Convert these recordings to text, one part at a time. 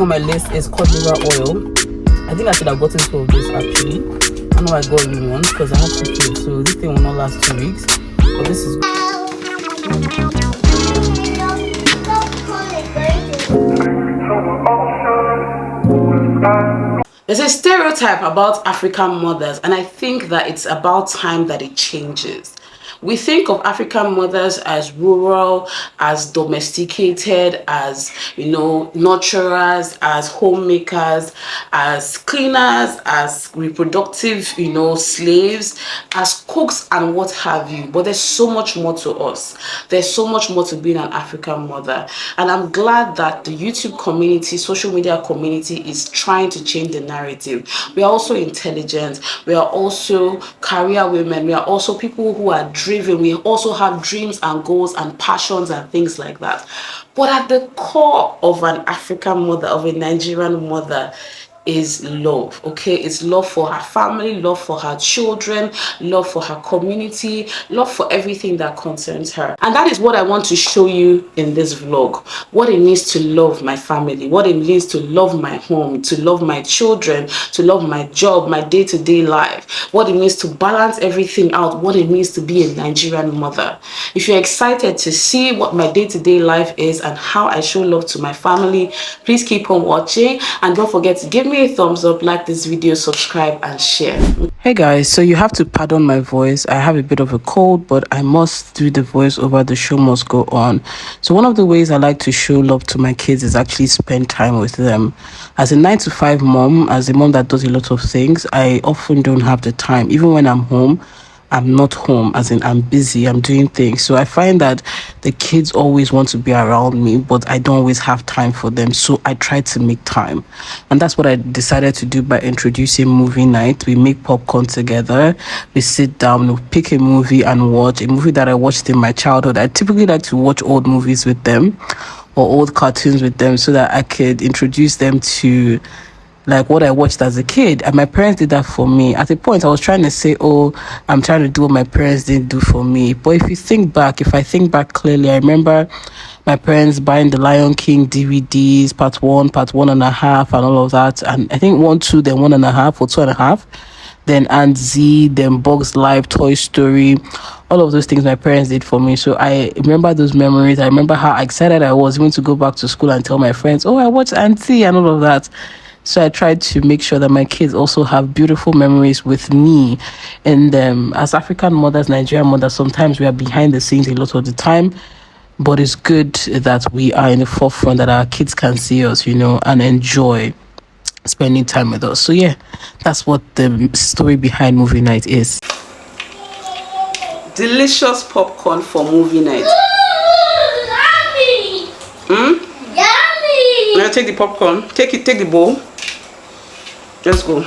on my list is cod liver oil. I think I should have gotten 2 of this actually. I know I got only one because I have 2 kids, so this thing will not last 2 weeks. But this is There's a stereotype about African mothers, and I think that it's about time that it changes. We think of African mothers as rural, as domesticated, as, nurturers, as homemakers, as cleaners, as reproductive, slaves, as cooks and what have you. But there's so much more to us. There's so much more to being an African mother. And I'm glad that the YouTube community, social media community is trying to change the narrative. We are also intelligent. We are also career women. We are also people who are driven. We also have dreams and goals and passions and things like that. But at the core of an African mother, of a Nigerian mother, is love. Okay, it's love for her family, love for her children, love for her community, love for everything that concerns her. And that is what I want to show you in this vlog. What it means to love my family, what it means to love my home, to love my children, to love my job, my day-to-day life, what it means to balance everything out, what it means to be a Nigerian mother. If you're excited to see what my day-to-day life is and how I show love to my family, please keep on watching, and don't forget to give me a thumbs up, like this video, subscribe and share. Hey guys, so you have to pardon my voice. I have a bit of a cold, but I must do the voice over. The show must go on. So one of the ways I like to show love to my kids is actually spend time with them. As a 9-to-5 mom, as a mom that does a lot of things, I often don't have the time. Even when I'm home, I'm not home, as in I'm busy, I'm doing things. So I find that the kids always want to be around me, but I don't always have time for them. So I try to make time. And that's what I decided to do by introducing movie night. We make popcorn together. We sit down, we pick a movie and watch a movie that I watched in my childhood. I typically like to watch old movies with them or old cartoons with them so that I could introduce them to like what I watched as a kid. And my parents did that for me. At a point I was trying to say, oh, I'm trying to do what my parents didn't do for me. But if I think back clearly, I remember my parents buying the Lion King DVDs, part 1, part 1.5 and all of that. And I think 1, 2, then 1.5 or 2.5. Then Aunt Z, then Bugs Life, Toy Story, all of those things my parents did for me. So I remember those memories. I remember how excited I was even to go back to school and tell my friends, oh, I watched Aunt Z and all of that. So I tried to make sure that my kids also have beautiful memories with me. And as African mothers, Nigerian mothers, sometimes we are behind the scenes a lot of the time. But it's good that we are in the forefront, that our kids can see us, and enjoy spending time with us. So yeah, that's what the story behind movie night is. Delicious popcorn for movie night. Yummy! Yummy! Now take the popcorn. Take the bowl. Just go.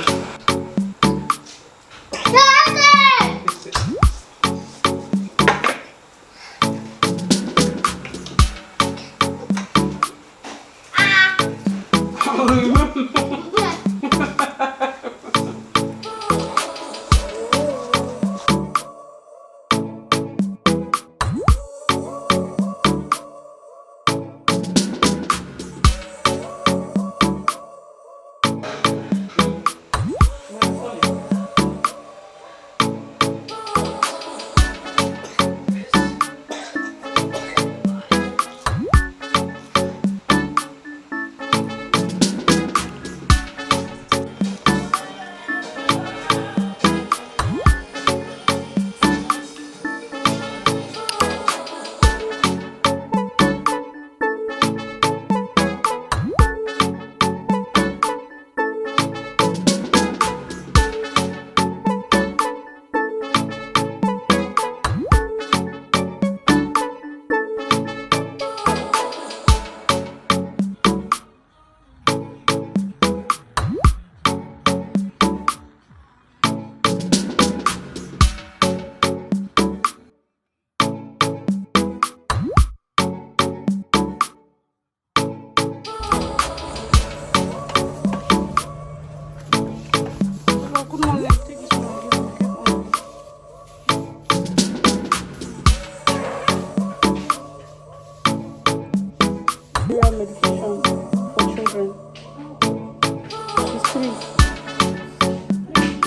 3.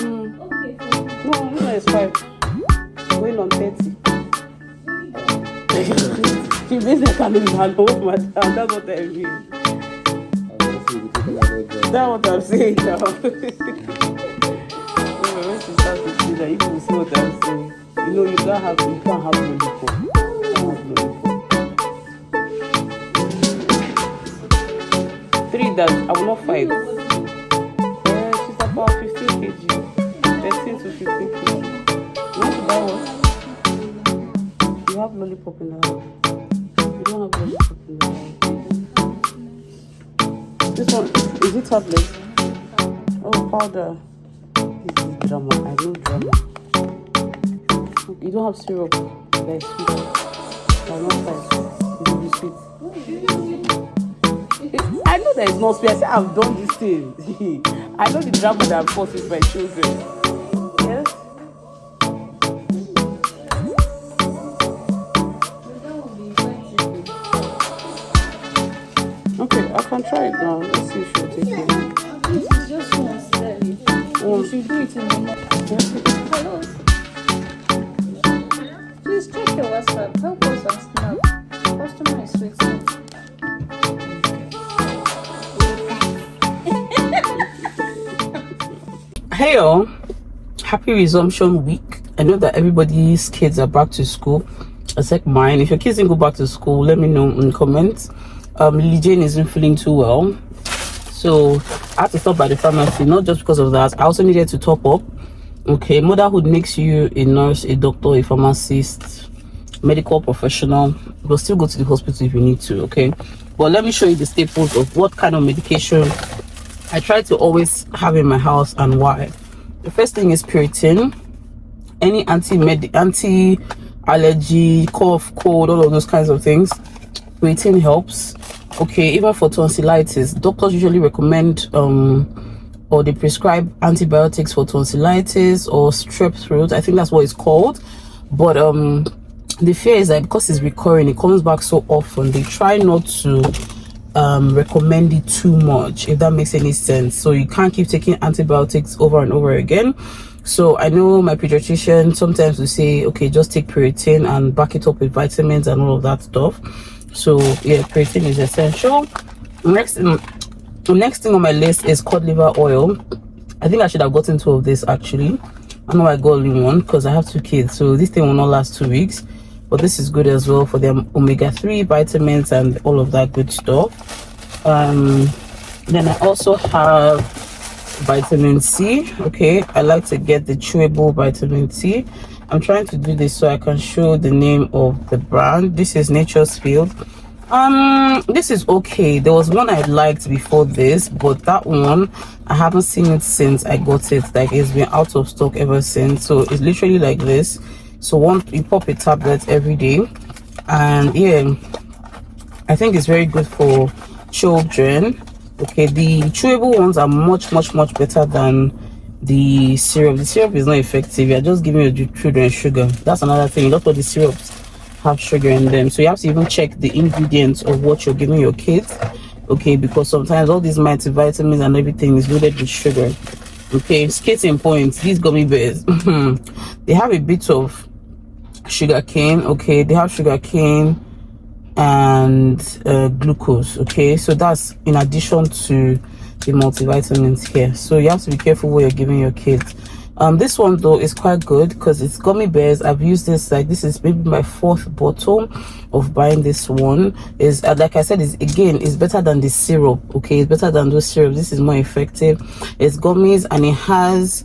No, this one is 5. Going on 30. She basically can't even handle madam. That's what I mean. That's what I'm saying now. When she starts to see that, you will see what I'm saying. You know, you can't have lollipop. Three that I will not fight. She's about 15 kg. 13 to 15 kg. You want to buy what? You have lollipop in the house. You don't have lollipop in the house. This one, is it tablet? Oh, powder. This is drama. I know drama. You don't have syrup. That's sweet. I'm not fine. It will be sweet. I know that it's not sweet. I say I've done this thing. I know the drama that I've fought with my children. Yes? Okay, I can try it now. Let's see if she'll take it. This is just one step. You should do it in the morning. Hello. Please check your WhatsApp. Help us and Snap. Customer is waiting. Hey all, happy resumption week. I know that everybody's kids are back to school except mine. If your kids didn't go back to school, let me know in comments. Lily Jane isn't feeling too well, so I had to stop by the pharmacy. Not just because of that, I also needed to top up. Okay, motherhood makes you a nurse, a doctor, a pharmacist, medical professional, but still go to the hospital if you need to. Okay, but let me show you the staples of what kind of medication I try to always have in my house and why. The first thing is Puritan. Any anti-allergy, cough, cold, all of those kinds of things. Puritan helps. Okay, even for tonsillitis, doctors usually recommend or they prescribe antibiotics for tonsillitis or strep throat. I think that's what it's called. But the fear is that because it's recurring, it comes back so often, they try not to recommend it too much, if that makes any sense. So you can't keep taking antibiotics over and over again. So I know my pediatrician sometimes will say, okay, just take Puritan and back it up with vitamins and all of that stuff. So yeah, Puritan is essential. Next thing on my list is cod liver oil. I think I should have gotten 2 of this actually. I know I got only one because I have 2 kids, so this thing will not last 2 weeks. But this is good as well for the omega-3 vitamins and all of that good stuff. Then I also have vitamin C. Okay, I like to get the chewable vitamin C. I'm trying to do this so I can show the name of the brand. This is Nature's Field. This is okay. There was one I liked before this, but that one I haven't seen it since I got it. Like, it's been out of stock ever since. So it's literally like this. So you pop a tablet every day, and yeah, I think it's very good for children. Okay, the chewable ones are much better than the syrup. The syrup is not effective. You're just giving your children sugar. That's another thing. A lot of the syrups have sugar in them, so you have to even check the ingredients of what you're giving your kids. Okay, because sometimes all these multivitamins and everything is loaded with sugar. Okay, skating points, these gummy bears, they have a bit of sugar cane. Okay, they have sugar cane and glucose. Okay, so that's in addition to the multivitamins here. So you have to be careful what you're giving your kids. This one though is quite good because it's gummy bears. I've used this, like, this is maybe my 4th bottle of buying this one. Is like I said, it's better than the syrup. Okay, it's better than those syrups. This is more effective. It's gummies and it has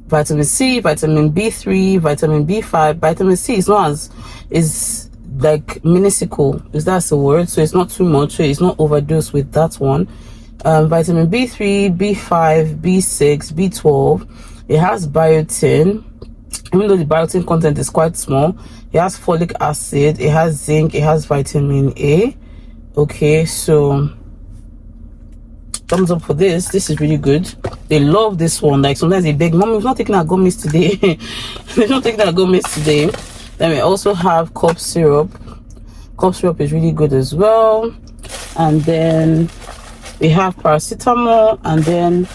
vitamin C, vitamin B3, vitamin B5. Vitamin C is not is like minuscule, is that the word? So it's not too much, so it's not overdosed with that one. Vitamin B3, B5, B6, B12. It has biotin, even though the biotin content is quite small. It has folic acid, it has zinc, it has vitamin A. Okay, so thumbs up for this. This is really good. They love this one. Like, sometimes they beg, "Mom, we've not taken our gummies today." We've not taken our gummies today. Then we also have cough syrup. Cough syrup is really good as well. And then we have paracetamol, and then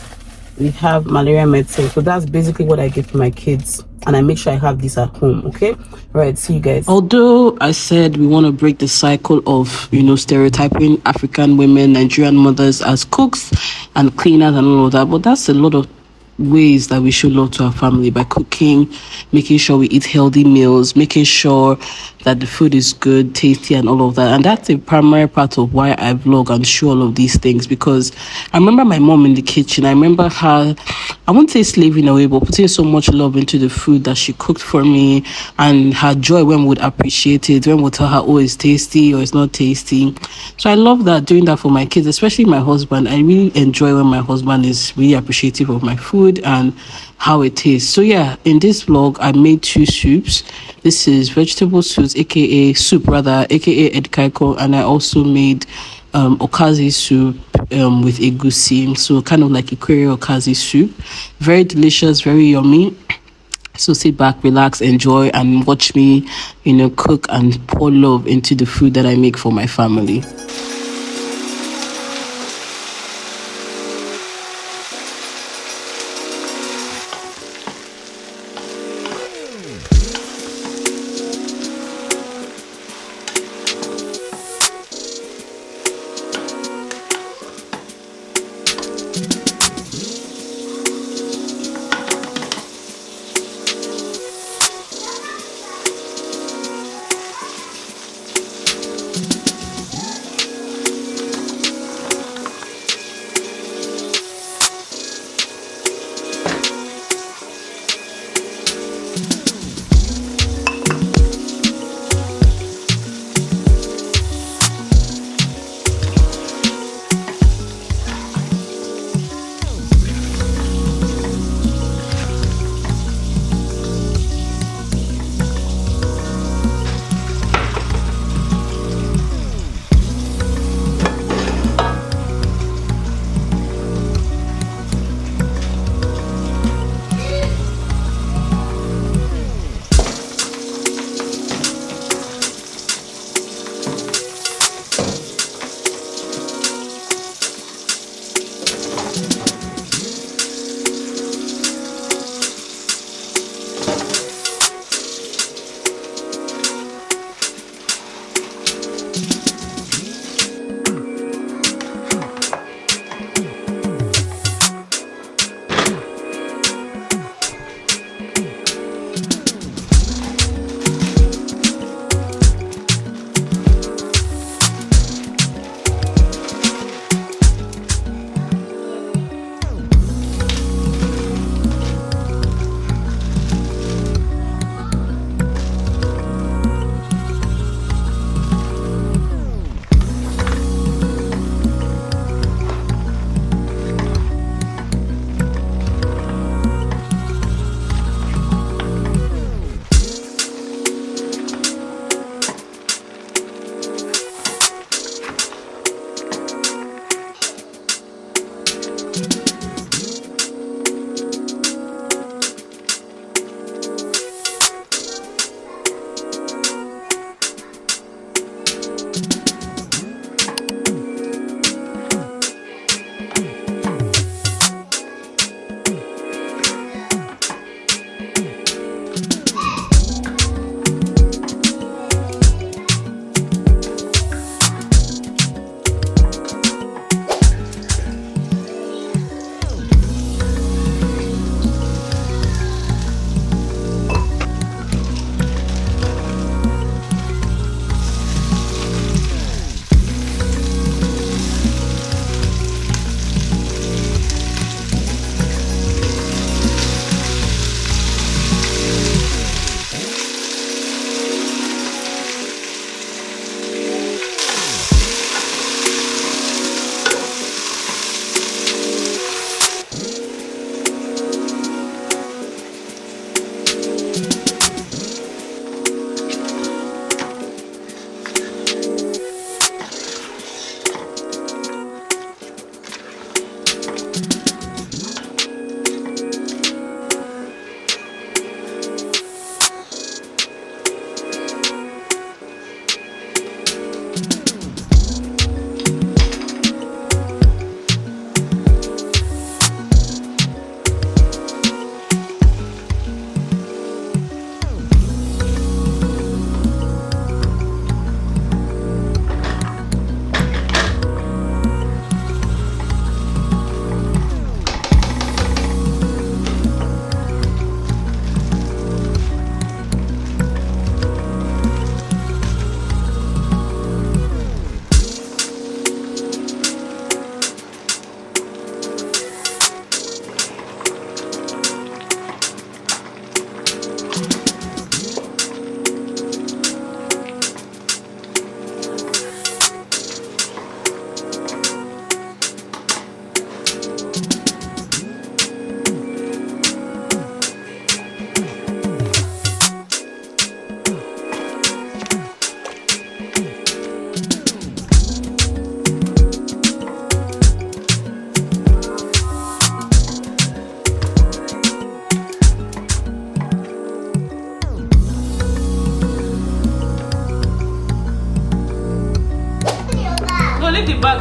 we have malaria medicine. So that's basically what I give to my kids, and I make sure I have this at home. Okay, all right, see you guys. Although I said we want to break the cycle of stereotyping African women, Nigerian mothers as cooks and cleaners and all of that, but that's a lot of ways that we show love to our family by cooking, making sure we eat healthy meals, making sure that the food is good, tasty, and all of that. And that's a primary part of why I vlog and show all of these things, because I remember my mom in the kitchen. I remember her, I won't say slaving away, but putting so much love into the food that she cooked for me, and her joy when we would appreciate it, when we would tell her, oh, it's tasty or it's not tasty. So I love that, doing that for my kids, especially my husband. I really enjoy when my husband is really appreciative of my food and how it tastes. So yeah, in this vlog I made 2 soups. This is vegetable soup, aka edikaiko, and I also made okazi soup with egusi, so kind of like Ikwerre okazi soup. Very delicious, very yummy. So sit back, relax, enjoy, and watch me cook and pour love into the food that I make for my family.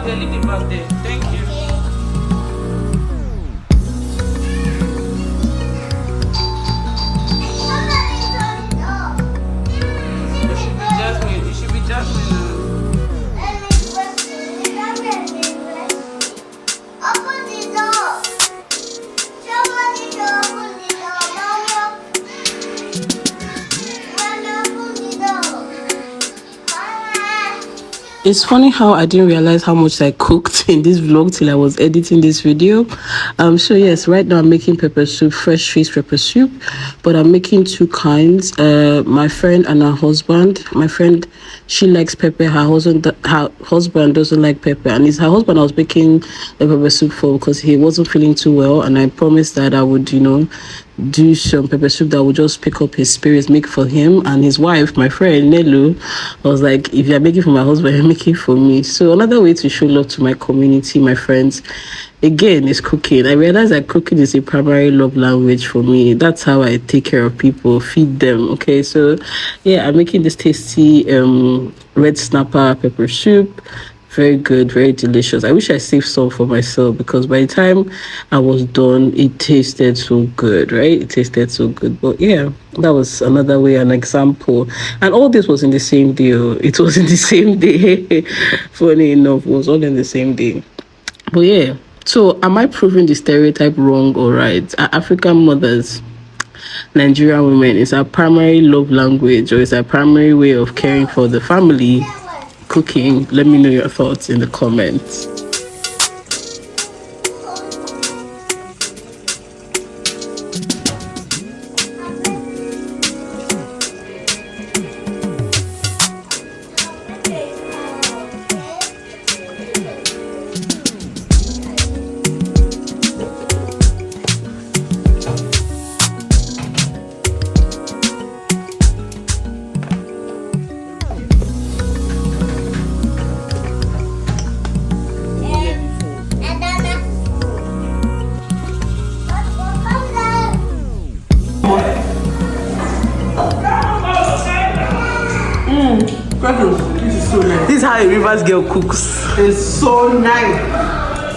there. Leave the bag there. Thank you. It should be Jasmine. It's funny how I didn't realize how much I cooked in this vlog till I was editing this video. So yes, right now I'm making pepper soup, fresh fish pepper soup, but I'm making two kinds. My friend and her husband. My friend, she likes pepper. Her husband doesn't like pepper, and it's her husband I was making the pepper soup for because he wasn't feeling too well, and I promised that I would, do some pepper soup that would just pick up his spirits, make for him and his wife, my friend Nelu. I was like, if you're making for my husband, you're making for me. So another way to show love to my community, my friends, again, is cooking. I realized that cooking is a primary love language for me. That's how I take care of people, feed them. Okay, so yeah, I'm making this tasty red snapper pepper soup. Very good, very delicious. I wish I saved some for myself because by the time I was done, it tasted so good, right? It tasted so good. But yeah, that was another way, an example. And all this was in the same day. It was in the same day. Funny enough, it was all in the same day. But yeah, so am I proving the stereotype wrong or right? Are African mothers, Nigerian women, is our primary love language or is our primary way of caring for the family cooking? Let me know your thoughts in the comments. This is so nice. This is how a Rivers girl cooks. It's so nice.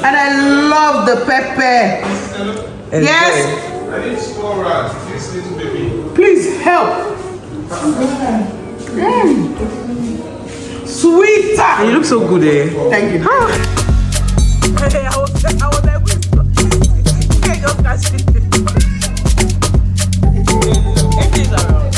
And I love the pepper. Yes? I need small rats. This little baby. Please help. Sweeter. You look so good, eh? Thank you. Hey, I was like, you can't just catch it. It is around.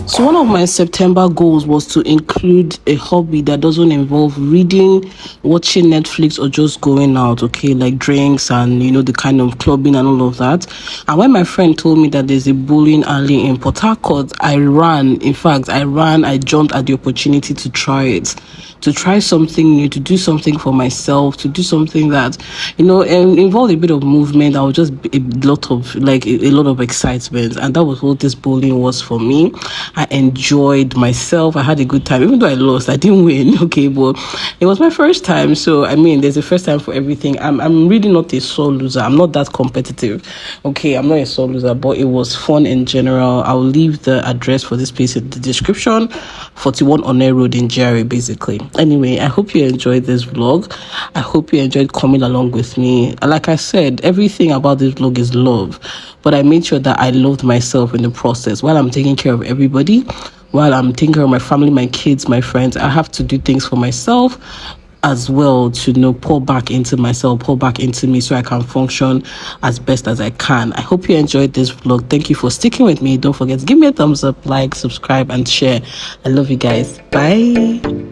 So one of my September goals was to include a hobby that doesn't involve reading, watching Netflix, or just going out, okay, like drinks and, the kind of clubbing and all of that. And when my friend told me that there's a bowling alley in Port Harcourt, I ran. In fact, I jumped at the opportunity to try it, to try something new, to do something for myself, to do something that, involved a bit of movement. I was just a lot of excitement. And that was what this bowling was for me. I enjoyed enjoyed myself. I had a good time. Even though I lost, I didn't win. Okay, but it was my first time. So I mean, there's a first time for everything. I'm really not a sore loser. I'm not that competitive. Okay, I'm not a sore loser, but it was fun in general. I'll leave the address for this place in the description. 41 Onne Road in GRA, basically. Anyway, I hope you enjoyed this vlog. I hope you enjoyed coming along with me. Like I said, everything about this vlog is love, but I made sure that I loved myself in the process. While I'm taking care of everybody, while I'm taking care of my family, my kids, my friends, I have to do things for myself as well, to pour back into myself, pour back into me, so I can function as best as I can. I hope you enjoyed this vlog. Thank you for sticking with me. Don't forget to give me a thumbs up, like, subscribe, and share. I love you guys. Bye.